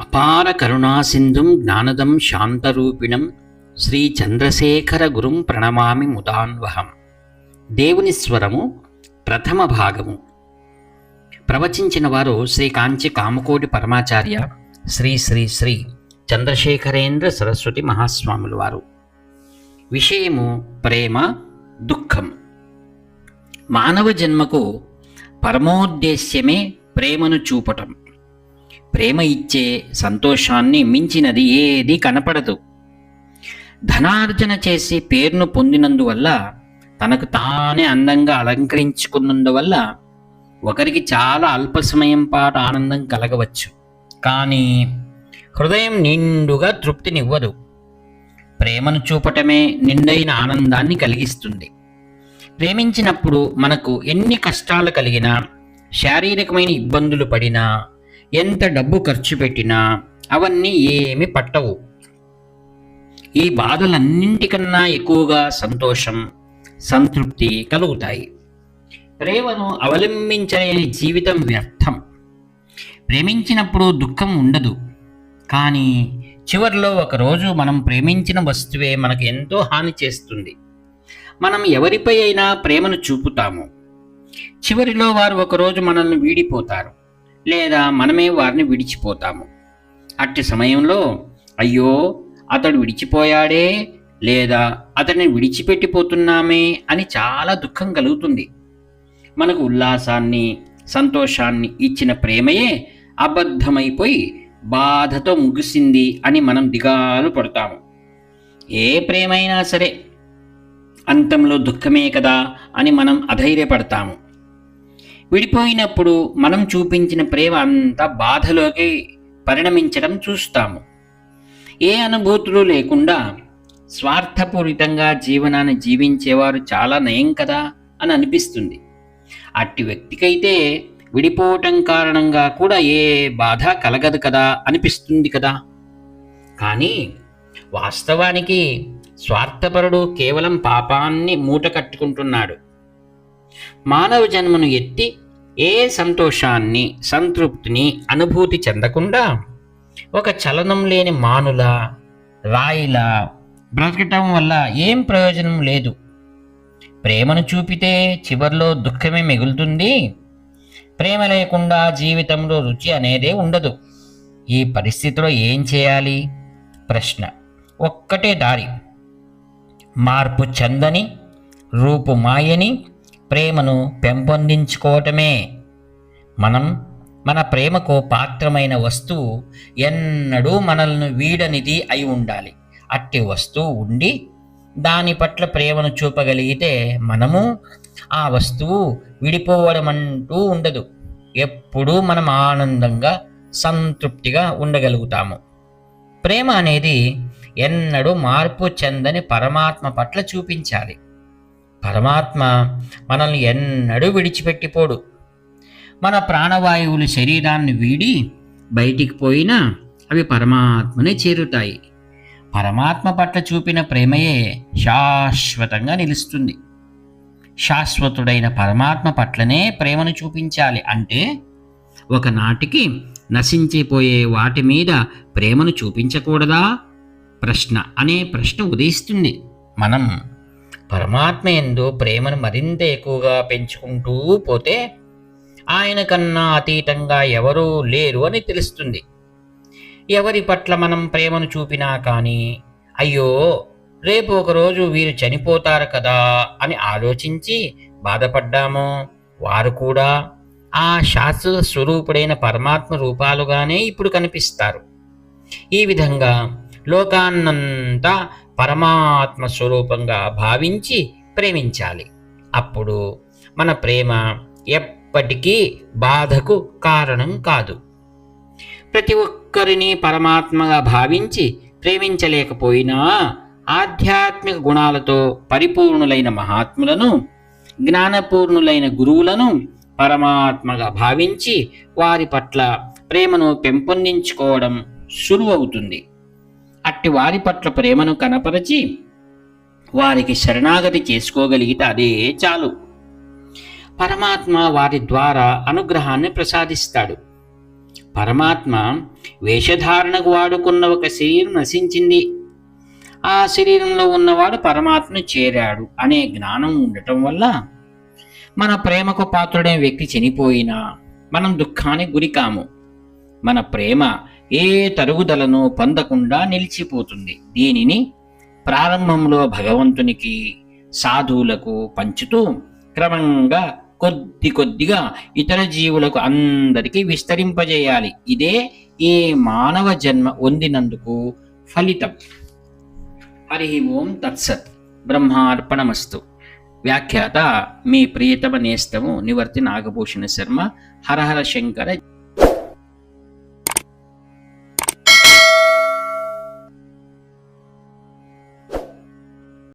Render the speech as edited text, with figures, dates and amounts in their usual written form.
అపార కరుణాసింధుం జ్ఞానదం శాంతరూపిణం శ్రీ చంద్రశేఖర గురుం ప్రణమామి ముదాన్వహం. దేవుని స్వరము ప్రథమ భాగము. ప్రవచించిన వారు శ్రీ కాంచి కామకోటి పరమాచార్య శ్రీ శ్రీ శ్రీ చంద్రశేఖరేంద్ర సరస్వతి మహాస్వాముల వారు. విషయము ప్రేమ దుఃఖం. మానవ జన్మకు పరమోద్దేశ్యమే ప్రేమను చూపటం. ప్రేమ ఇచ్చే సంతోషాన్ని మించినది ఏది కనపడదు. ధనార్జన చేసి పేరును పొందినందువల్ల, తనకు తానే అందంగా అలంకరించుకున్నందువల్ల ఒకరికి చాలా అల్ప సమయం పాటు ఆనందం కలగవచ్చు, కానీ హృదయం నిండుగా తృప్తినివ్వదు. ప్రేమను చూపటమే నిండైన ఆనందాన్ని కలిగిస్తుంది. ప్రేమించినప్పుడు మనకు ఎన్ని కష్టాలు కలిగినా, శారీరకమైన ఇబ్బందులు పడినా, ఎంత డబ్బు ఖర్చు పెట్టినా అవన్నీ ఏమి పట్టవు. ఈ బాధలన్నింటికన్నా ఎక్కువగా సంతోషం, సంతృప్తి కలుగుతాయి. ప్రేమను అవలంబించలేని జీవితం వ్యర్థం. ప్రేమించినప్పుడు దుఃఖం ఉండదు, కానీ చివరిలో ఒకరోజు మనం ప్రేమించిన వస్తువే మనకు ఎంతో హాని చేస్తుంది. మనం ఎవరిపై అయినా ప్రేమను చూపుతాము. చివరిలో వారు ఒకరోజు మనల్ని వీడిపోతారు, లేదా మనమే వారిని విడిచిపోతాము. అట్టి సమయంలో అయ్యో అతడు విడిచిపోయాడే, లేదా అతడిని విడిచిపెట్టిపోతున్నామే అని చాలా దుఃఖం కలుగుతుంది. మనకు ఉల్లాసాన్ని, సంతోషాన్ని ఇచ్చిన ప్రేమయే అబద్ధమైపోయి బాధతో ముగిసింది అని మనం దిగాలు పడతాము. ఏ ప్రేమైనా సరే అంతంలో దుఃఖమే కదా అని మనం అధైర్యపడతాము. విడిపోయినప్పుడు మనం చూపించిన ప్రేమ అంతా బాధలోకి పరిణమించడం చూస్తాము. ఏ అనుభూతులు లేకుండా స్వార్థపూరితంగా జీవనాన్ని జీవించేవారు చాలా నయం కదా అని అనిపిస్తుంది. అట్టి వ్యక్తికైతే విడిపోవటం కారణంగా కూడా ఏ బాధ కలగదు కదా అనిపిస్తుంది కదా. కానీ వాస్తవానికి స్వార్థపరుడు కేవలం పాపాన్ని మూట కట్టుకుంటున్నాడు. మానవ జన్మను ఎత్తి ఏ సంతోషాన్ని, సంతృప్తిని అనుభూతి చెందకుండా ఒక చలనం లేని మానులా, రాయిలా బ్రతకటం వల్ల ఏం ప్రయోజనం లేదు. ప్రేమను చూపితే చివర్లో దుఃఖమే మిగులుతుంది. ప్రేమ లేకుండా జీవితంలో రుచి అనేదే ఉండదు. ఈ పరిస్థితిలో ఏం చేయాలి? ప్రశ్న. ఒక్కటే దారి. మార్పు చెందని, రూపు మాయని ప్రేమను పెంపొందించుకోవటమే. మన ప్రేమకు పాత్రమైన వస్తువు ఎన్నడూ మనల్ని వీడనిది అయి ఉండాలి. అట్టి వస్తువు ఉండి దాని పట్ల ప్రేమను చూపగలిగితే మనము ఆ వస్తువు విడిపోవడం అంటూ ఉండదు. ఎప్పుడూ మనం ఆనందంగా, సంతృప్తిగా ఉండగలుగుతాము. ప్రేమ అనేది ఎన్నడూ మార్పు చెందని పరమాత్మ పట్ల చూపించాలి. పరమాత్మ మనల్ని ఎన్నడూ విడిచిపెట్టిపోడు. మన ప్రాణవాయువులు శరీరాన్ని వీడి బయటికి పోయినా అవి పరమాత్మనే చేరుతాయి. పరమాత్మ పట్ల చూపిన ప్రేమయే శాశ్వతంగా నిలుస్తుంది. శాశ్వతుడైన పరమాత్మ పట్లనే ప్రేమను చూపించాలి. అంటే ఒకనాటికి నశించిపోయే వాటి మీద ప్రేమను చూపించకూడదా? అనే ప్రశ్న ఉదయిస్తుంది. మనం పరమాత్మ యందు ప్రేమను మరింత ఎక్కువగా పెంచుకుంటూ పోతే ఆయన కన్నా అతీతంగా ఎవరూ లేరు అని తెలుస్తుంది. ఎవరి పట్ల మనం ప్రేమను చూపినా కానీ అయ్యో రేపు ఒకరోజు వీరు చనిపోతారు కదా అని ఆలోచించి బాధపడ్డామో, వారు కూడా ఆ శాశ్వత స్వరూపుడైన పరమాత్మ రూపాలుగానే ఇప్పుడు కనిపిస్తారు. ఈ విధంగా లోకాన్నంతా పరమాత్మ స్వరూపంగా భావించి ప్రేమించాలి. అప్పుడు మన ప్రేమ ఎప్పటికీ బాధకు కారణం కాదు. ప్రతి ఒక్కరిని పరమాత్మగా భావించి ప్రేమించలేకపోయినా ఆధ్యాత్మిక గుణాలతో పరిపూర్ణులైన మహాత్ములను, జ్ఞానపూర్ణులైన గురువులను పరమాత్మగా భావించి వారి పట్ల ప్రేమను పెంపొందించుకోవడం సులువవుతుంది. అట్టి వారి పట్ల ప్రేమను కనపరచి వారికి శరణాగతి చేసుకోగలిగితే అదే చాలు. పరమాత్మ వారి ద్వారా అనుగ్రహాన్ని ప్రసాదిస్తాడు. పరమాత్మ వేషధారణకు వాడుకున్న ఒక శరీరం నశించింది, ఆ శరీరంలో ఉన్నవాడు పరమాత్మను చేరాడు అనే జ్ఞానం ఉండటం వల్ల మన ప్రేమకు పాత్రుడైన వ్యక్తి చనిపోయినా మనం దుఃఖానికి గురికాము. మన ప్రేమ ఏ తరుగుదలను పొందకుండా నిలిచిపోతుంది. దీనిని ప్రారంభంలో భగవంతునికి, సాధువులకు పంచుతూ క్రమంగా కొద్ది కొద్దిగా ఇతర జీవులకు అందరికీ విస్తరింపజేయాలి. ఇదే ఈ మానవ జన్మ పొందినందుకు ఫలితం. హరి ఓం తత్సత్. బ్రహ్మార్పణమస్తు. వ్యాఖ్యాత మీ ప్రియతమ నేస్తము నివర్తి నాగభూషణ శర్మ. హరహర శంకర